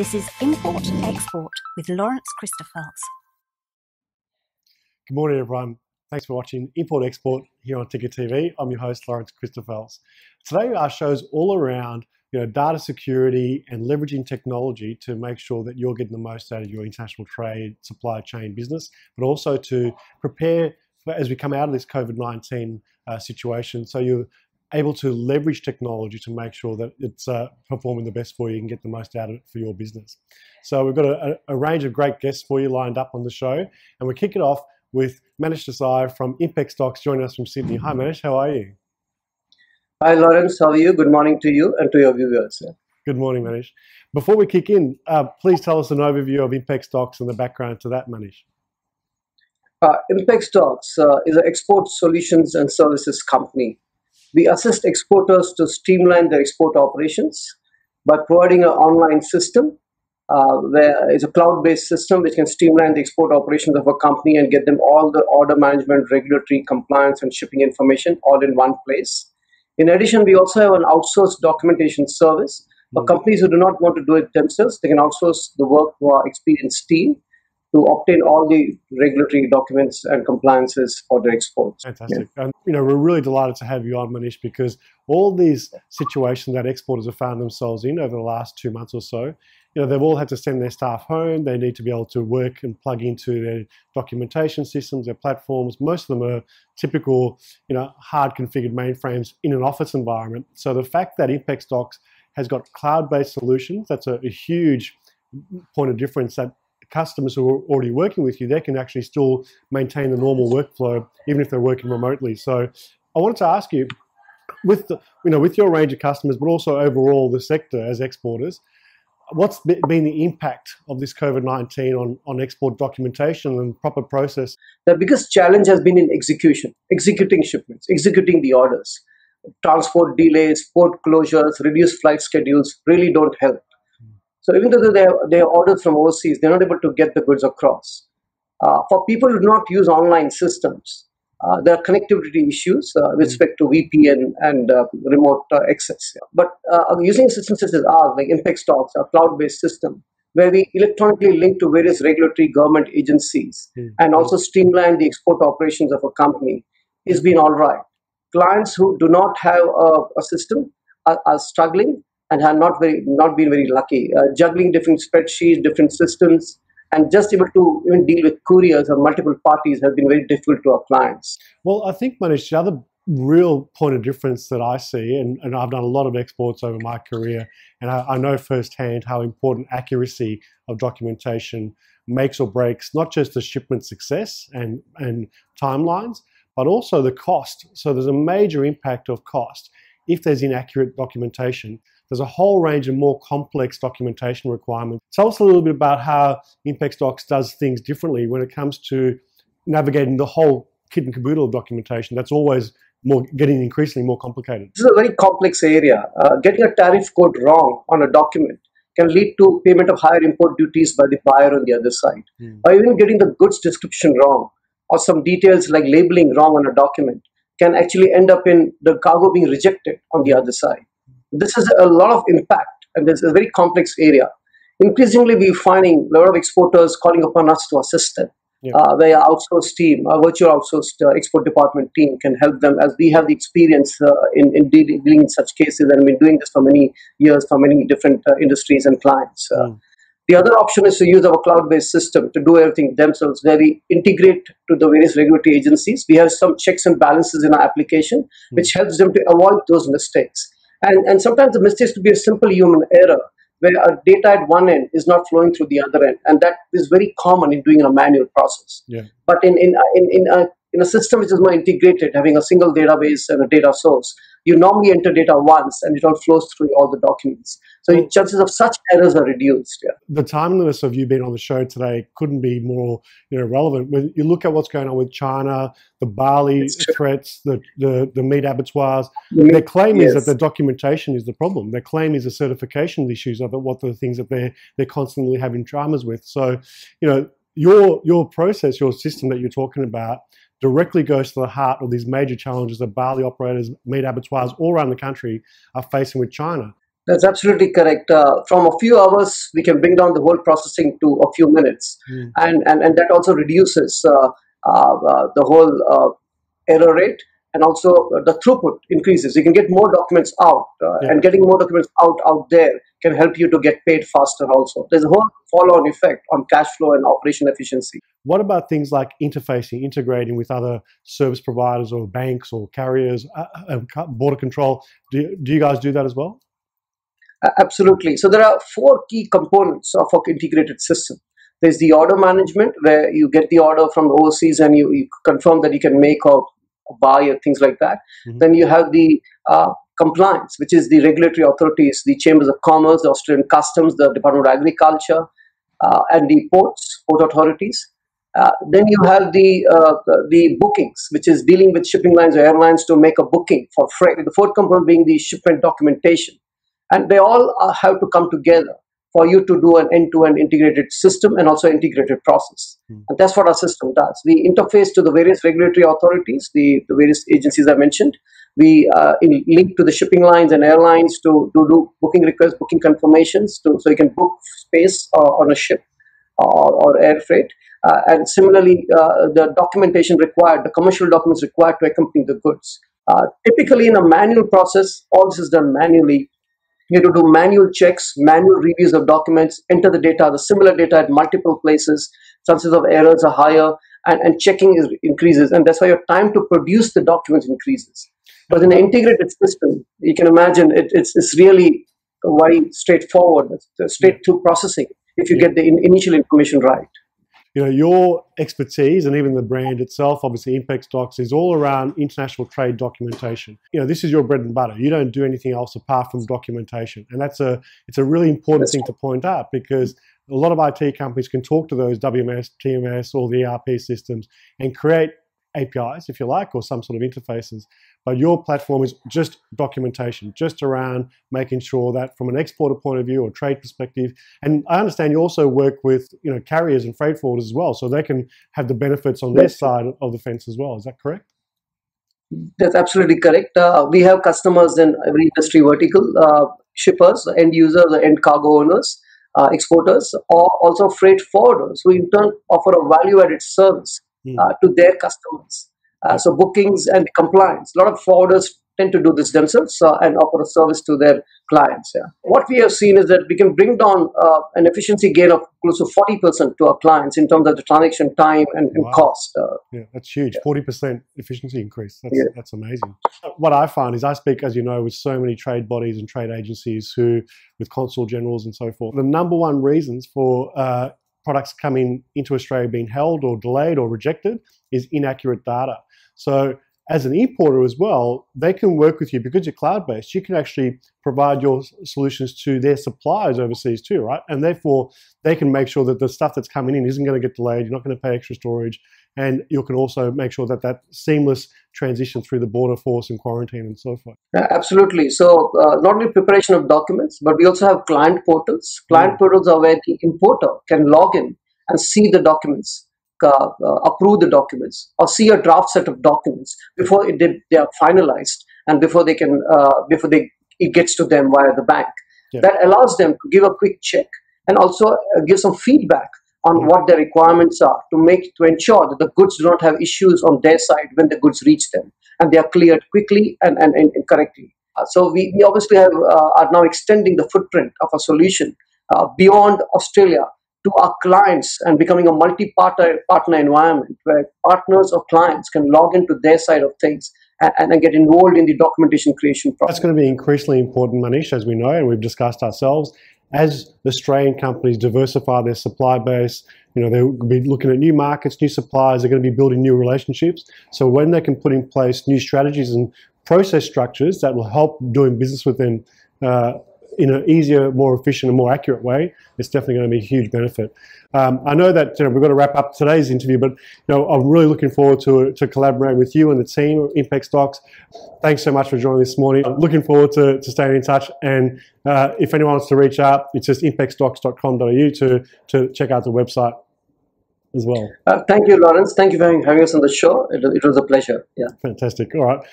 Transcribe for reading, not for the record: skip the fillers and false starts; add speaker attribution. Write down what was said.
Speaker 1: This is Import Export with Lawrence Christophels.
Speaker 2: Good morning, everyone. Thanks for watching Import Export here on Ticker TV. I'm your host, Lawrence Christophels. Today, our show's all around data security and leveraging technology to make sure that you're getting the most out of your international trade, supply chain business, but also to prepare for, as we come out of this COVID-19 situation, so you're able to leverage technology to make sure that it's performing the best for you and get the most out of it for your business. So we've got a range of great guests for you lined up on the show, and we kick it off with Manish Desai from IMPEXDOCS joining us from Sydney. Hi Manish, how are you?
Speaker 3: Hi Lawrence, how are you? Good morning to you and to your viewers.
Speaker 2: Good morning, Manish. Before we kick in, please tell us an overview of IMPEXDOCS and the background to that, Manish.
Speaker 3: IMPEXDOCS is an export solutions and services company. We assist exporters to streamline their export operations by providing an online system where it's a cloud-based system which can streamline the export operations of a company and get them all the order management, regulatory compliance, and shipping information all in one place. In addition, we also have an outsourced documentation service. For companies who do not want to do it themselves, they can outsource the work to our experienced team to obtain all the regulatory documents and compliances for their exports.
Speaker 2: Fantastic. Yeah. And we're really delighted to have you on, Manish, because all these situations that exporters have found themselves in over the last 2 months or so, they've all had to send their staff home. They need to be able to work and plug into their documentation systems, their platforms. Most of them are typical, hard configured mainframes in an office environment. So the fact that IMPEXDOCS has got cloud-based solutions, that's a huge point of difference, that customers who are already working with you, they can actually still maintain the normal workflow even if they're working remotely. So I wanted to ask you, with your range of customers, but also overall the sector as exporters, what's been the impact of this COVID-19 on export documentation and proper process?
Speaker 3: The biggest challenge has been in execution, executing shipments, executing the orders. Transport delays, port closures, reduced flight schedules really don't help. So even though they have orders from overseas, they're not able to get the goods across. For people who do not use online systems, there are connectivity issues with respect to VPN and remote access. But using systems such as ours, like IMPEXDOCS, a cloud-based system, where we electronically link to various regulatory government agencies and also streamline the export operations of a company, has been all right. Clients who do not have a system are struggling and have not been very lucky. Juggling different spreadsheets, different systems, and just able to even deal with couriers or multiple parties has been very difficult to our clients.
Speaker 2: Well, I think, Manish, the other real point of difference that I see, and I've done a lot of exports over my career, and I know firsthand how important accuracy of documentation makes or breaks not just the shipment success and timelines, but also the cost. So there's a major impact of cost if there's inaccurate documentation. There's a whole range of more complex documentation requirements. Tell us a little bit about how IMPEXDOCS does things differently when it comes to navigating the whole kit and caboodle of documentation that's always getting increasingly more complicated.
Speaker 3: This is a very complex area. Getting a tariff code wrong on a document can lead to payment of higher import duties by the buyer on the other side. Or even getting the goods description wrong or some details like labeling wrong on a document can actually end up in the cargo being rejected on the other side. This has a lot of impact, and this is a very complex area. Increasingly, we're finding a lot of exporters calling upon us to assist them. Where our outsourced team, our virtual outsourced export department team can help them, as we have the experience in dealing in such cases, and we've been doing this for many years for many different industries and clients. The other option is to use our cloud-based system to do everything themselves, where we integrate to the various regulatory agencies. We have some checks and balances in our application, which helps them to avoid those mistakes. And sometimes the mistakes could be a simple human error, where our data at one end is not flowing through the other end, and that is very common in doing a manual process. But in a system which is more integrated, having a single database and a data source, you normally enter data once, and it all flows through all the documents. So the chances of such errors are reduced.
Speaker 2: The timeliness of you being on the show today couldn't be more relevant. When you look at what's going on with China, the barley threats, the meat abattoirs, their claim is that the documentation is the problem. Their claim is the certification issues of it, what the things that they're constantly having dramas with. So, your process, your system that you're talking about directly goes to the heart of these major challenges that barley operators, meat abattoirs all around the country are facing with China.
Speaker 3: That's absolutely correct. From a few hours, we can bring down the whole processing to a few minutes, and that also reduces the whole error rate, and also the throughput increases. You can get more documents out, and getting more documents out there can help you to get paid faster. Also, there's a whole follow-on effect on cash flow and operation efficiency.
Speaker 2: What about things like interfacing, integrating with other service providers or banks or carriers, border control? Do you guys do that as well?
Speaker 3: Absolutely. So there are four key components of our integrated system. There's the order management, where you get the order from overseas and you confirm that you can make or buy or things like that. Then you have the compliance, which is the regulatory authorities, the chambers of commerce, the Australian customs, the Department of Agriculture, and the port authorities. Then you have the bookings, which is dealing with shipping lines or airlines to make a booking for freight. The fourth component being the shipment documentation. And they all have to come together for you to do an end-to-end integrated system and also integrated process. And that's what our system does. We interface to the various regulatory authorities, the various agencies I mentioned. We link to the shipping lines and airlines to do booking requests, booking confirmations, so you can book space on a ship or air freight. And similarly, the documentation required, the commercial documents required to accompany the goods. Typically, in a manual process, all this is done manually. You have to do manual checks, manual reviews of documents, enter the data, the similar data at multiple places. Chances of errors are higher, and checking increases. And that's why your time to produce the documents increases. But in an integrated system, you can imagine it's really very straightforward, straight through processing if you get the initial information right.
Speaker 2: You know, your expertise and even the brand itself, obviously IMPEXDOCS, is all around international trade documentation. You know, this is your bread and butter. You don't do anything else apart from documentation. And it's a really important thing to point out, because a lot of IT companies can talk to those WMS, TMS, or the ERP systems and create APIs, if you like, or some sort of interfaces. But your platform is just documentation, just around making sure that from an exporter point of view or trade perspective. And I understand you also work with, you know, carriers and freight forwarders as well, so they can have the benefits on their side of the fence as well. Is that correct?
Speaker 3: That's absolutely correct. We have customers in every industry vertical, shippers, end users, end cargo owners, exporters, or also freight forwarders, who in turn offer a value-added service to their customers. So bookings and compliance. A lot of forwarders tend to do this themselves and offer a service to their clients. What we have seen is that we can bring down an efficiency gain of close to 40% to our clients in terms of the transaction time and cost.
Speaker 2: Yeah, that's huge. 40% efficiency increase. That's amazing. What I find is I speak, as you know, with so many trade bodies and trade agencies with consul generals and so forth. The number one reasons for products coming into Australia being held or delayed or rejected is inaccurate data. So as an importer as well, they can work with you because you're cloud-based. You can actually provide your solutions to their suppliers overseas too, right? And therefore, they can make sure that the stuff that's coming in isn't going to get delayed. You're not going to pay extra storage. And you can also make sure that that seamless transition through the border force and quarantine and so forth.
Speaker 3: Absolutely. So not only preparation of documents, but we also have client portals. Client portals are where the importer can log in and see the documents, approve the documents, or see a draft set of documents before they are finalized and before it gets to them via the bank. That allows them to give a quick check and also give some feedback on what their requirements are to ensure that the goods do not have issues on their side when the goods reach them, and they are cleared quickly and correctly. So we obviously are now extending the footprint of a solution beyond Australia to our clients and becoming a multi-partner environment where partners or clients can log into their side of things and get involved in the documentation creation process.
Speaker 2: That's going to be increasingly important, Manish, as we know, and we've discussed ourselves. As Australian companies diversify their supply base, you know, they'll be looking at new markets, new suppliers, they're going to be building new relationships. So when they can put in place new strategies and process structures that will help doing business with them in an easier, more efficient and more accurate way, it's definitely going to be a huge benefit. I know that we've got to wrap up today's interview, but I'm really looking forward to collaborating with you and the team at IMPEXDOCS. Thanks so much for joining this morning. I'm looking forward to staying in touch. And if anyone wants to reach out, it's just impexdocs.com.au to check out the website as well.
Speaker 3: Thank you, Lawrence. Thank you for having us on the show. It was a pleasure. Yeah.
Speaker 2: Fantastic. All right.